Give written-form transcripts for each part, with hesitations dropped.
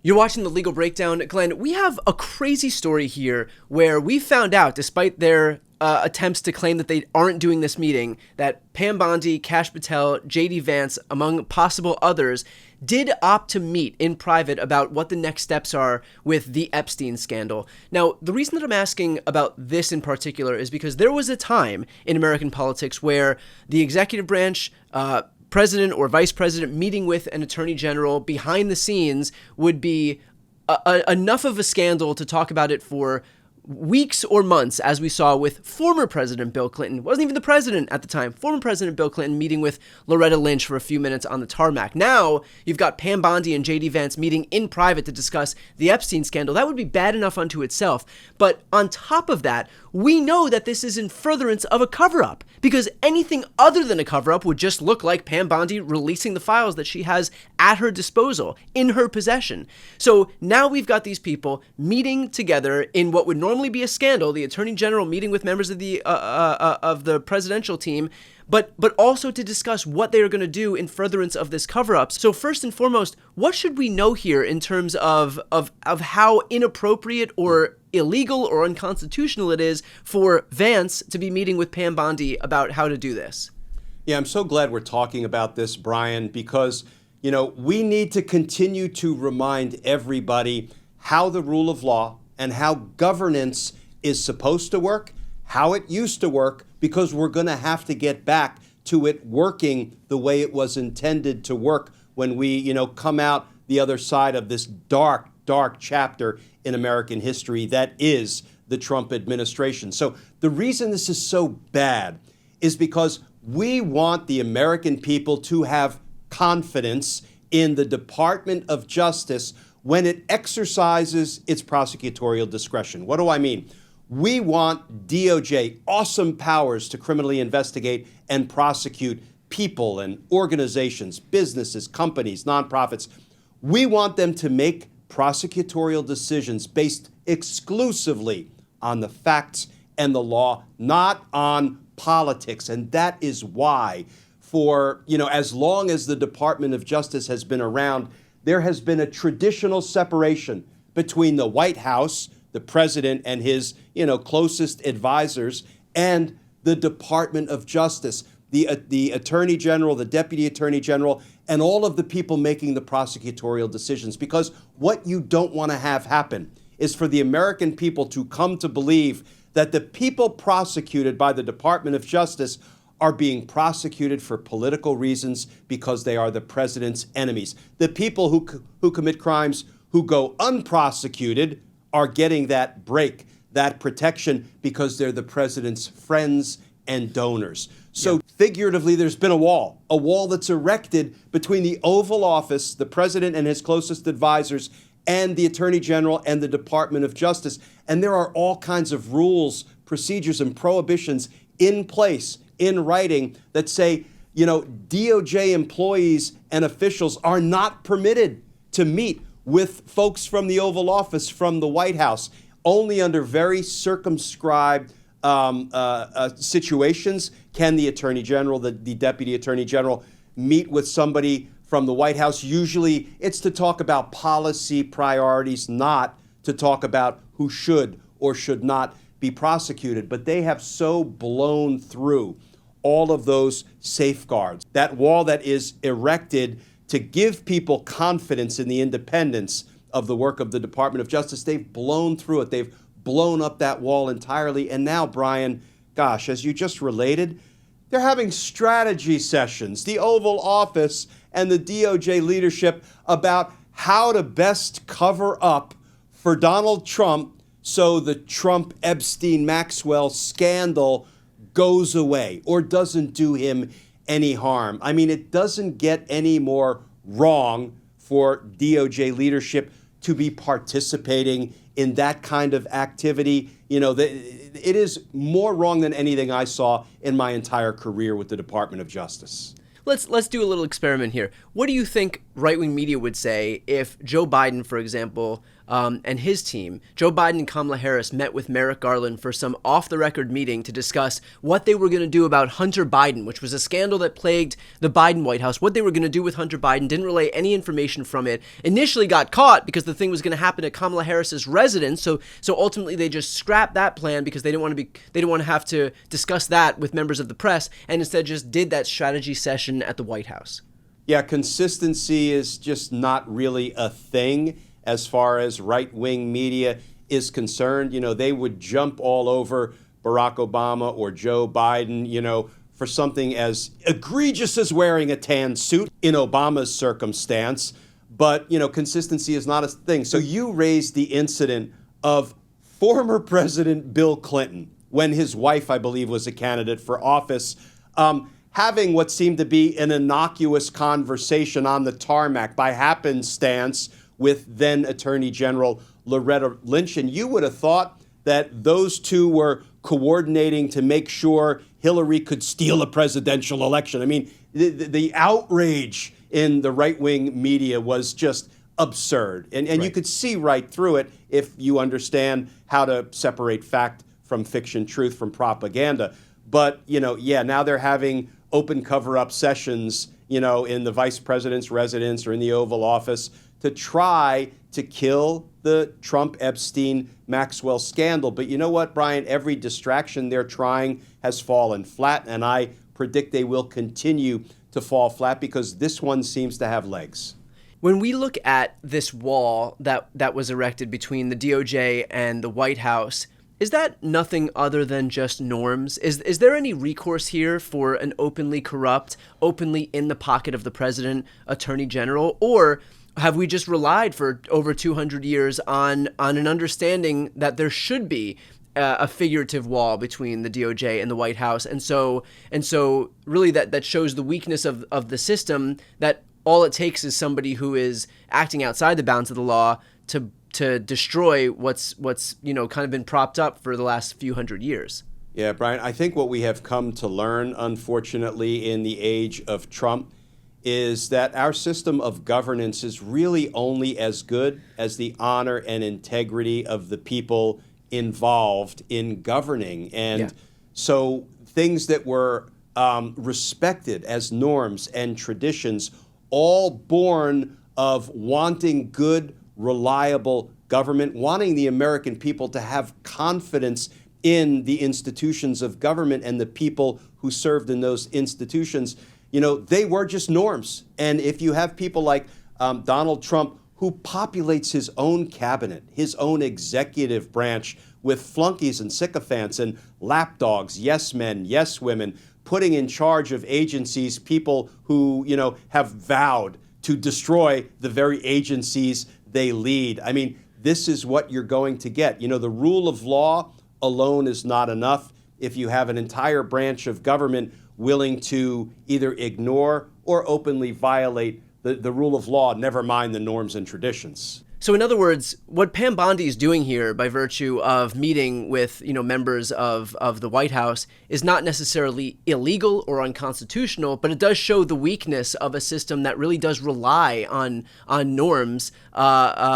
You're watching The Legal Breakdown. Glenn, we have a crazy story here where we found out, despite their attempts to claim that they aren't doing this meeting, that Pam Bondi, Kash Patel, J.D. Vance, among possible others, did opt to meet in private about what the next steps are with the Epstein scandal. Now, the reason that I'm asking about this in particular is because there was a time in American politics where the executive branch, president or vice president meeting with an attorney general behind the scenes would be enough of a scandal to talk about it for weeks or months, as we saw with former President Bill Clinton. Wasn't even the president at the time. Former President Bill Clinton meeting with Loretta Lynch for a few minutes on the tarmac. Now, you've got Pam Bondi and J.D. Vance meeting in private to discuss the Epstein scandal. That would be bad enough unto itself. But on top of that, we know that this is in furtherance of a cover-up, because anything other than a cover-up would just look like Pam Bondi releasing the files that she has at her disposal, in her possession. So now we've got these people meeting together in what would normally be a scandal, the Attorney General meeting with members of the presidential team, but also to discuss what they are going to do in furtherance of this cover-up. So first and foremost, what should we know here in terms of how inappropriate or illegal or unconstitutional it is for Vance to be meeting with Pam Bondi about how to do this? Yeah, I'm so glad we're talking about this, Brian, because, we need to continue to remind everybody how the rule of law and how governance is supposed to work, how it used to work, because we're going to have to get back to it working the way it was intended to work when we, come out the other side of this dark, dark chapter in American history that is the Trump administration. So the reason this is so bad is because we want the American people to have confidence in the Department of Justice when it exercises its prosecutorial discretion. What do I mean? We want DOJ awesome powers to criminally investigate and prosecute people and organizations, businesses, companies, nonprofits. We want them to make prosecutorial decisions based exclusively on the facts and the law, not on politics. And that is why for, as long as the Department of Justice has been around, there has been a traditional separation between the White House, the president and his, closest advisors, and the Department of Justice, the Attorney General, the Deputy Attorney General, and all of the people making the prosecutorial decisions. Because what you don't want to have happen is for the American people to come to believe that the people prosecuted by the Department of Justice are being prosecuted for political reasons because they are the president's enemies. The people who commit crimes who go unprosecuted are getting that break, that protection, because they're the president's friends and donors. So figuratively, there's been a wall that's erected between the Oval Office, the president and his closest advisors, and the Attorney General and the Department of Justice. And there are all kinds of rules, procedures, and prohibitions in place, in writing, that say, DOJ employees and officials are not permitted to meet with folks from the Oval Office, from the White House, only under very circumscribed situations can the Attorney General, the Deputy Attorney General, meet with somebody from the White House. Usually it's to talk about policy priorities, not to talk about who should or should not be prosecuted. But they have so blown through all of those safeguards, that wall that is erected to give people confidence in the independence of the work of the Department of Justice. They've blown through it. They've blown up that wall entirely. And now, Brian, gosh, as you just related, they're having strategy sessions, the Oval Office and the DOJ leadership, about how to best cover up for Donald Trump so the Trump-Epstein-Maxwell scandal goes away or doesn't do him any harm. I mean, it doesn't get any more wrong for DOJ leadership to be participating in that kind of activity. It is more wrong than anything I saw in my entire career with the Department of Justice. Let's do a little experiment here. What do you think right-wing media would say if Joe Biden, for example, and his team, Joe Biden and Kamala Harris, met with Merrick Garland for some off-the-record meeting to discuss what they were going to do about Hunter Biden, which was a scandal that plagued the Biden White House, what they were going to do with Hunter Biden, didn't relay any information from it, initially got caught because the thing was going to happen at Kamala Harris's residence, so ultimately they just scrapped that plan because they didn't want to have to discuss that with members of the press, and instead just did that strategy session at the White House. Yeah, consistency is just not really a thing as far as right-wing media is concerned. They would jump all over Barack Obama or Joe Biden, for something as egregious as wearing a tan suit in Obama's circumstance. But, consistency is not a thing. So you raised the incident of former President Bill Clinton, when his wife, I believe, was a candidate for office, having what seemed to be an innocuous conversation on the tarmac by happenstance with then Attorney General Loretta Lynch. And you would have thought that those two were coordinating to make sure Hillary could steal a presidential election. I mean, the outrage in the right-wing media was just absurd. And right. You could see right through it if you understand how to separate fact from fiction, truth from propaganda. But, now they're having open cover-up sessions, in the vice president's residence or in the Oval Office to try to kill the Trump-Epstein-Maxwell scandal. But you know what, Brian? Every distraction they're trying has fallen flat, and I predict they will continue to fall flat because this one seems to have legs. When we look at this wall that was erected between the DOJ and the White House, is that nothing other than just norms? Is there any recourse here for an openly corrupt, openly in the pocket of the president, attorney general, or have we just relied for over 200 years on an understanding that there should be a figurative wall between the DOJ and the White House? And so really that shows the weakness of the system, that all it takes is somebody who is acting outside the bounds of the law to destroy what's kind of been propped up for the last few hundred years. Yeah, Brian, I think what we have come to learn, unfortunately, in the age of Trump is that our system of governance is really only as good as the honor and integrity of the people involved in governing. And so things that were respected as norms and traditions, all born of wanting good, reliable government, wanting the American people to have confidence in the institutions of government and the people who served in those institutions, they were just norms. And if you have people like Donald Trump, who populates his own cabinet, his own executive branch with flunkies and sycophants and lapdogs, yes men, yes women, putting in charge of agencies people who, have vowed to destroy the very agencies they lead. I mean, this is what you're going to get. The rule of law alone is not enough if you have an entire branch of government willing to either ignore or openly violate the rule of law, never mind the norms and traditions. So in other words, what Pam Bondi is doing here by virtue of meeting with, members of the White House is not necessarily illegal or unconstitutional, but it does show the weakness of a system that really does rely on norms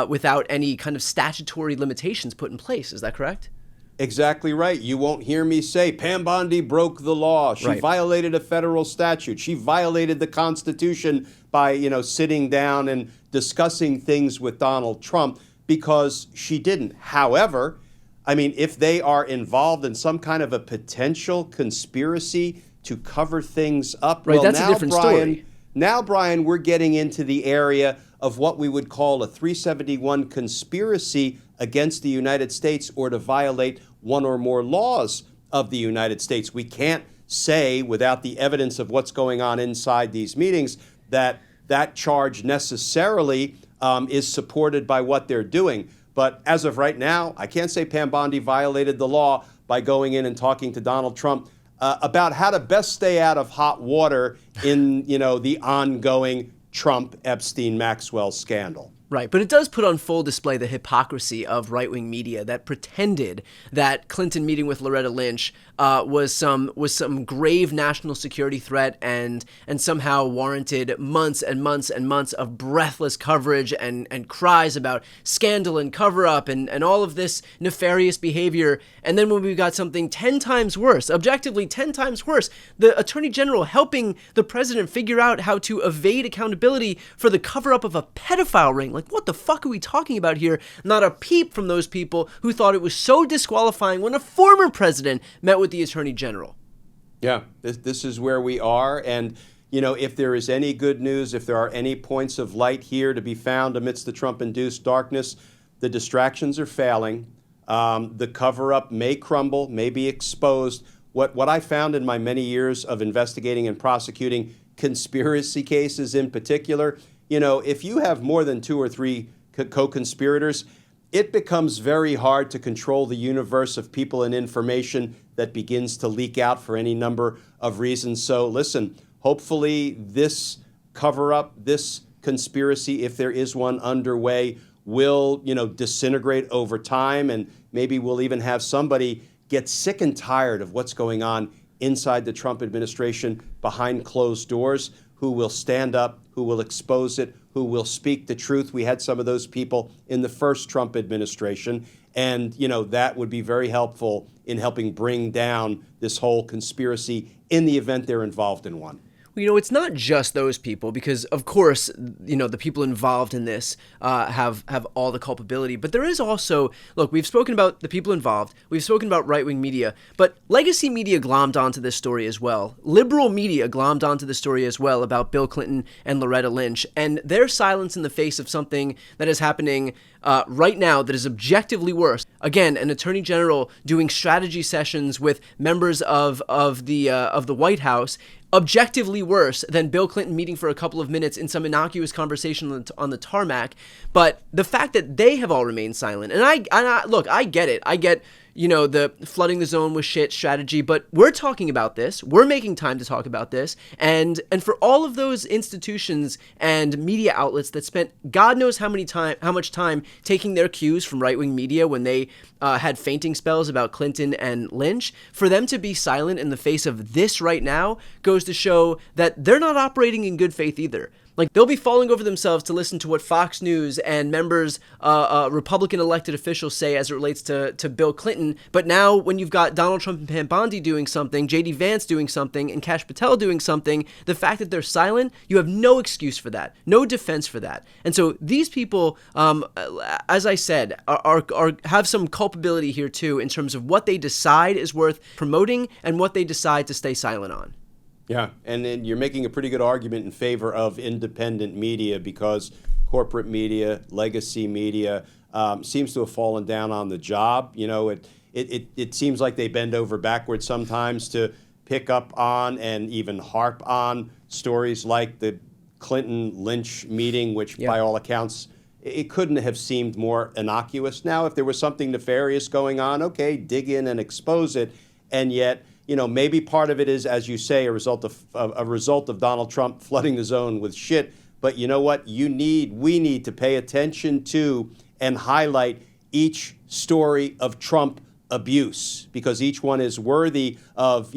without any kind of statutory limitations put in place. Is that correct? Exactly right. You won't hear me say Pam Bondi broke the law. She violated a federal statute. She violated the Constitution by, sitting down and discussing things with Donald Trump, because she didn't. However, I mean, if they are involved in some kind of a potential conspiracy to cover things up, well, that's a different story. Now, Brian, we're getting into the area of what we would call a 371 conspiracy against the United States or to violate one or more laws of the United States. We can't say, without the evidence of what's going on inside these meetings, that charge necessarily is supported by what they're doing. But as of right now, I can't say Pam Bondi violated the law by going in and talking to Donald Trump about how to best stay out of hot water in the ongoing Trump-Epstein-Maxwell scandal. Right, but it does put on full display the hypocrisy of right-wing media that pretended that Clinton meeting with Loretta Lynch was some grave national security threat and somehow warranted months and months and months of breathless coverage and cries about scandal and cover-up and all of this nefarious behavior. And then when we got something 10 times worse, objectively 10 times worse, the Attorney General helping the president figure out how to evade accountability for the cover-up of a pedophile ring. Like, what the fuck are we talking about here? Not a peep from those people who thought it was so disqualifying when a former president met with the Attorney General. Yeah, this is where we are. And, if there is any good news, if there are any points of light here to be found amidst the Trump-induced darkness, the distractions are failing. The cover-up may crumble, may be exposed. What I found in my many years of investigating and prosecuting conspiracy cases in particular, if you have more than 2 or 3 co-conspirators, it becomes very hard to control the universe of people and information that begins to leak out for any number of reasons. So listen, hopefully this cover-up, this conspiracy, if there is one underway, will, disintegrate over time, and maybe we'll even have somebody get sick and tired of what's going on inside the Trump administration behind closed doors, who will stand up, who will expose it, who will speak the truth. We had some of those people in the first Trump administration, and that would be very helpful in helping bring down this whole conspiracy in the event they're involved in one. Well, it's not just those people, because of course, the people involved in this have all the culpability. But there is also, look, we've spoken about the people involved. We've spoken about right-wing media, but legacy media glommed onto this story as well. Liberal media glommed onto the story as well about Bill Clinton and Loretta Lynch, and their silence in the face of something that is happening right now that is objectively worse. Again, an attorney general doing strategy sessions with members of the White House, objectively worse than Bill Clinton meeting for a couple of minutes in some innocuous conversation on the tarmac. But the fact that they have all remained silent, and I look, I get it. I get, the flooding the zone with shit strategy, but we're talking about this. We're making time to talk about this. And for all of those institutions and media outlets that spent God knows how much time taking their cues from right-wing media when they had fainting spells about Clinton and Lynch, for them to be silent in the face of this right now goes to show that they're not operating in good faith either. Like, they'll be falling over themselves to listen to what Fox News and members, Republican elected officials say as it relates to Bill Clinton. But now when you've got Donald Trump and Pam Bondi doing something, J.D. Vance doing something, and Kash Patel doing something, the fact that they're silent, you have no excuse for that, no defense for that. And so these people, as I said, are have some culpability here too in terms of what they decide is worth promoting and what they decide to stay silent on. Yeah, and then you're making a pretty good argument in favor of independent media, because corporate media, legacy media, seems to have fallen down on the job. It seems like they bend over backwards sometimes to pick up on and even harp on stories like the Clinton-Lynch meeting, which by all accounts, it couldn't have seemed more innocuous. Now, if there was something nefarious going on, okay, dig in and expose it, and yet, maybe part of it is, as you say, a result of Donald Trump flooding the zone with shit. But you know what? We need to pay attention to and highlight each story of Trump abuse, because each one is worthy of,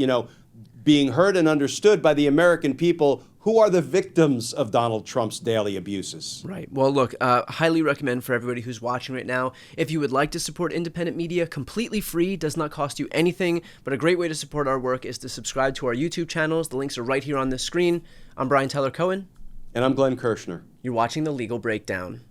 being heard and understood by the American people who are the victims of Donald Trump's daily abuses. Right. Well, look, highly recommend for everybody who's watching right now, if you would like to support independent media, completely free, does not cost you anything, but a great way to support our work is to subscribe to our YouTube channels. The links are right here on this screen. I'm Brian Tyler Cohen. And I'm Glenn Kirshner. You're watching The Legal Breakdown.